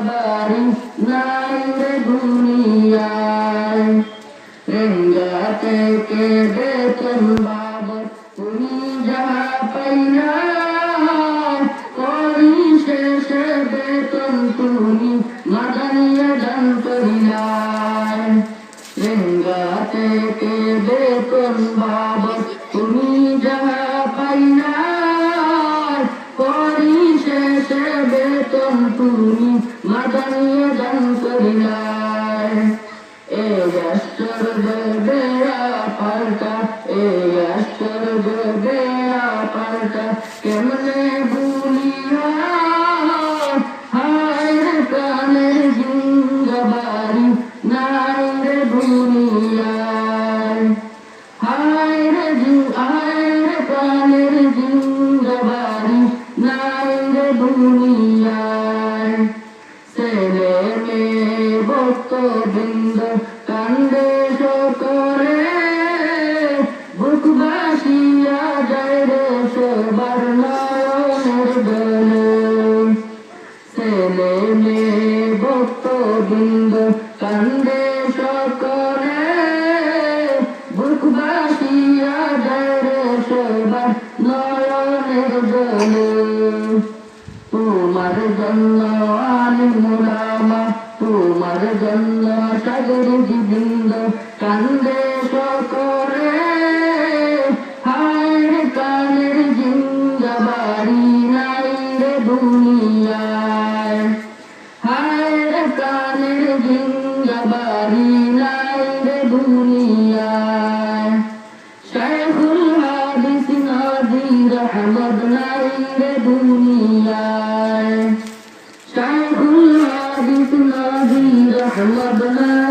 বাড়ি নাই রে দুনিয়ায়। রেঙ্গা থেকে বেতন বাবদ তুমি যাহা পাইলা, করি শেষে বেতন তুমি মাদানিয়া দান করিলাই। রেঙ্গা থেকে বেতন বাবদ তুমি যাহা পাইলা, করি শেষে বেতন তুমি মাদানিয়া দান করিলাই। এই আশ্চর্য বেড়া পাল্টা, এই আশ্চর্য বেড়া পাল্টা কেমনে ভুলিয়া, হায় রে প্রাণের জিঙ্গাবাড়ি নাই রে দুনিয়ায়। হায় রে প্রাণের জিঙ্গাবাড়ি নাই রে দুনিয়ায়। ছেলে মেয়ে ভক্তবৃন্দ কান্দে সকলে, বুক ভাসিয়া যায় রে সবার নয়নের জলে। ছেলে মেয়ে ভক্তবৃন্দ কান্দে সকলে, বুক ভাসিয়া যায় রে সবার নয়নের জলে। তোমার জন্য আলিম উলামা, তোমার জন্য সাগরিক বৃন্দ কান্দে সকলে, হায় রে কানের জিঙ্গাবাড়ি নাই রে দুনিয়ায়। হায় রে কানের জিঙ্গাবাড়ি নাই রে দুনিয়ায়। শাইখুল হাদিস নাজির আহমদ নাই রে দুনিয়ায়। শাইখুল হাদিস নাজির আহমদ নাই